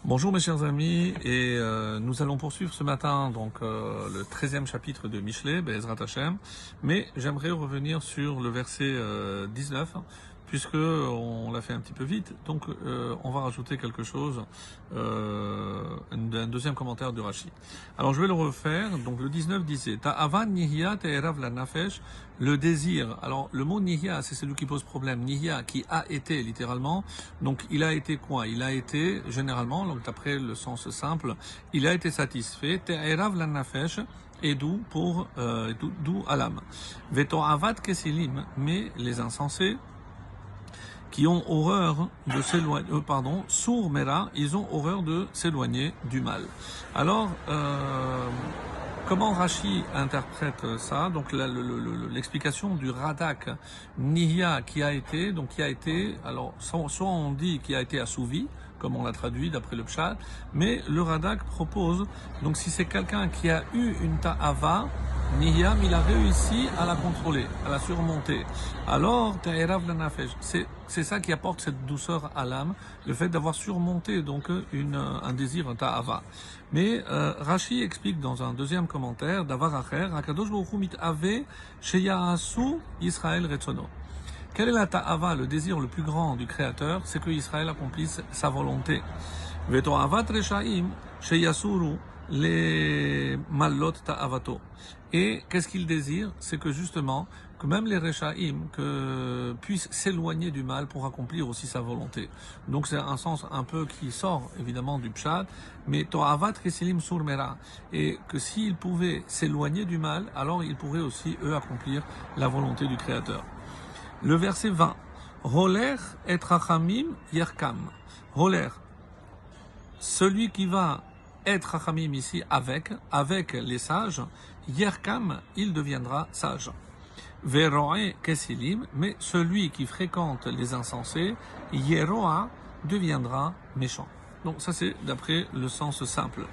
Bonjour mes chers amis, et nous allons poursuivre ce matin le 13e chapitre de Mishlei, Be'ezrat Hashem, mais j'aimerais revenir sur le verset 19, puisque on l'a fait un petit peu vite, donc on va rajouter quelque chose, un deuxième commentaire de Rashi. Alors je vais le refaire, donc le 19 disait, Ta'avan nihya te'erav la nafesh, le désir. Alors le mot nihya, c'est celui qui pose problème, nihya qui a été littéralement, donc il a été quoi? Il a été généralement, donc d'après le sens simple, il a été satisfait, te'erav la nafesh, et d'où à l'âme. Veto avad kesilim, mais les insensés, qui ont horreur de s'éloigner, sourd mera, ils ont horreur de s'éloigner du mal. Alors, comment Rashi interprète ça? Donc l'explication du Radak Nihya qui a été, alors soit on dit qui a été assouvi, comme on l'a traduit d'après le Pshat, mais le Radak propose, donc si c'est quelqu'un qui a eu une ta'ava, Nihya, il a réussi à la contrôler, à la surmonter. Alors, Ta'erav la nafesh, c'est ça qui apporte cette douceur à l'âme, le fait d'avoir surmonté donc un désir, un ta'ava. Mais Rashi explique dans un deuxième commentaire, Davar Acher, Hakadosh Baruch Hu mit'ave sheya'asu Yisrael retzono. Quelle est la ta'ava, le désir le plus grand du Créateur? C'est que Israël accomplisse sa volonté. Veto avat reshaim sheyasuru les malot ta'avato. Et qu'est-ce qu'il désire? C'est que justement, que même les Rechaim puissent s'éloigner du mal pour accomplir aussi sa volonté. Donc c'est un sens un peu qui sort évidemment du Pshat, mais To'avat Kesilim Surmera. Et que s'ils pouvaient s'éloigner du mal, alors ils pourraient aussi, eux, accomplir la volonté du Créateur. Le verset 20. Roler et Rachamim Yerkam. Roler, celui qui va être Rachamim ici avec les sages, Yerkam, il deviendra sage. Veroe Kesilim, mais celui qui fréquente les insensés, Yeroa, deviendra méchant. Donc ça c'est d'après le sens simple.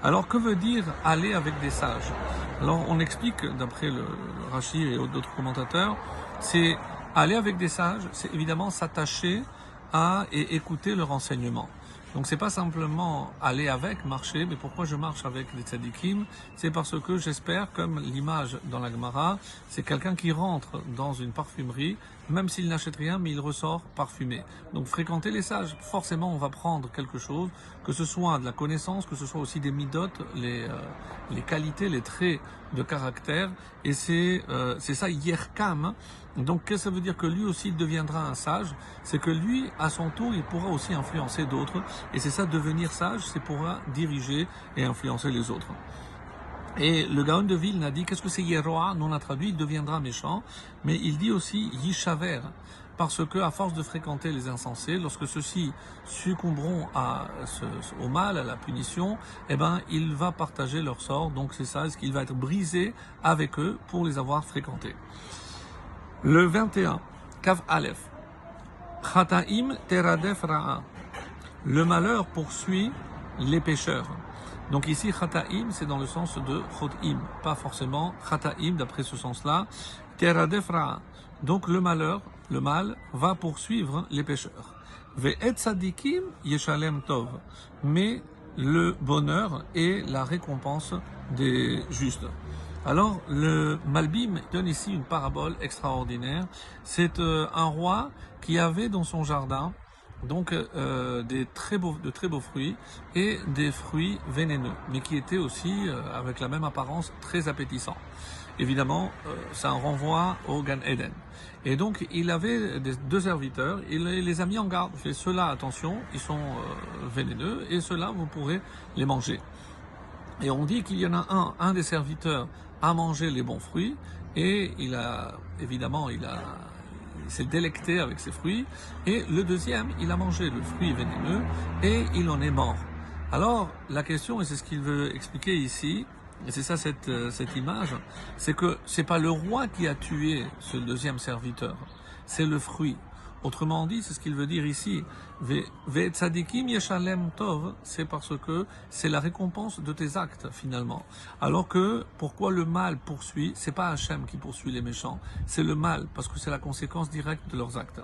Alors que veut dire aller avec des sages? Alors on explique d'après le Rashi et d'autres commentateurs, c'est aller avec des sages, c'est évidemment s'attacher à et écouter leur enseignement. Donc c'est pas simplement aller avec, marcher, mais pourquoi je marche avec des tzadikim? C'est parce que j'espère, comme l'image dans la Gemara, c'est quelqu'un qui rentre dans une parfumerie, même s'il n'achète rien, mais il ressort parfumé. Donc fréquenter les sages, forcément on va prendre quelque chose, que ce soit de la connaissance, que ce soit aussi des midot, les qualités, les traits de caractère, et c'est ça yerkam. Donc qu'est-ce que ça veut dire? Que lui aussi deviendra un sage? C'est que lui, à son tour, il pourra aussi influencer d'autres, et c'est ça, devenir sage, c'est pourra diriger et influencer les autres. Et le Gaon de Vilne a dit, qu'est-ce que c'est Yeroa? Non, on a traduit, il deviendra méchant, mais il dit aussi Yishaver, parce que à force de fréquenter les insensés, lorsque ceux-ci succomberont au mal, à la punition, il va partager leur sort, donc c'est ça, ce qu'il va être brisé avec eux pour les avoir fréquentés. Le 21, Kav Aleph, Chataim teradef ra'a, le malheur poursuit les pécheurs. Donc ici, Chataim, c'est dans le sens de Chotim, pas forcément Chataim d'après ce sens-là, teradef ra'a. Donc le malheur, le mal, va poursuivre les pécheurs. Ve'et tzadikim yeshalem tov, mais le bonheur est la récompense des justes. Alors, le Malbim donne ici une parabole extraordinaire. C'est un roi qui avait dans son jardin donc de très beaux fruits et des fruits vénéneux, mais qui étaient aussi avec la même apparence très appétissants. Évidemment, ça renvoie au Gan Eden. Et donc, il avait deux serviteurs, il les a mis en garde. Il fait ceux-là, attention, ils sont vénéneux, et ceux-là, vous pourrez les manger. Et on dit qu'il y en a un des serviteurs a mangé les bons fruits, et il s'est délecté avec ces fruits, et le deuxième, il a mangé le fruit vénéneux, et il en est mort. Alors, la question, et c'est ce qu'il veut expliquer ici, et c'est ça cette image, c'est que c'est pas le roi qui a tué ce deuxième serviteur, c'est le fruit. Autrement dit, c'est ce qu'il veut dire ici. Ve tzadikim yeshalem tov, c'est parce que c'est la récompense de tes actes finalement. Alors que pourquoi le mal poursuit? C'est pas Hachem qui poursuit les méchants, c'est le mal parce que c'est la conséquence directe de leurs actes.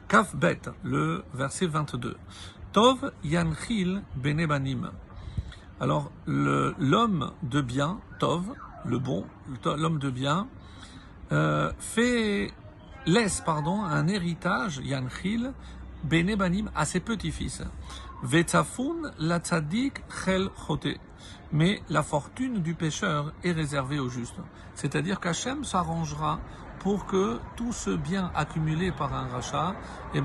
Kaf bet, le verset 22. Tov yanchil bene banim. Alors, l'homme de bien, Tov, le bon, l'homme de bien, laisse un héritage, yanchil, bene banim, à ses petits-fils. Vetzafun la tzadik chel chote. Mais la fortune du pécheur est réservée au juste. C'est-à-dire qu'Hachem s'arrangera pour que tout ce bien accumulé par un rachat, il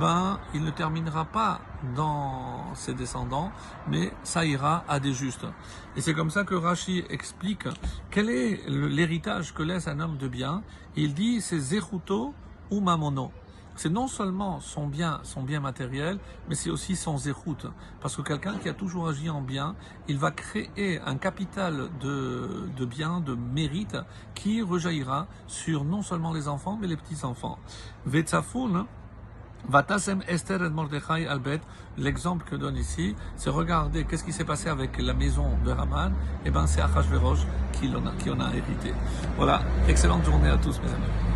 ne terminera pas dans ses descendants, mais ça ira à des justes. Et c'est comme ça que Rashi explique quel est l'héritage que laisse un homme de bien. Il dit c'est zechuto ou mamono. C'est non seulement son bien matériel, mais c'est aussi son zéchout. Parce que quelqu'un qui a toujours agi en bien, il va créer un capital de bien, de mérite, qui rejaillira sur non seulement les enfants, mais les petits-enfants. Vetzafun, Vatasem Esther et Mordechai Albet, l'exemple que donne ici, c'est regarder qu'est-ce qui s'est passé avec la maison de Haman, c'est Achashverosh qui en a hérité. Voilà, excellente journée à tous mes amis.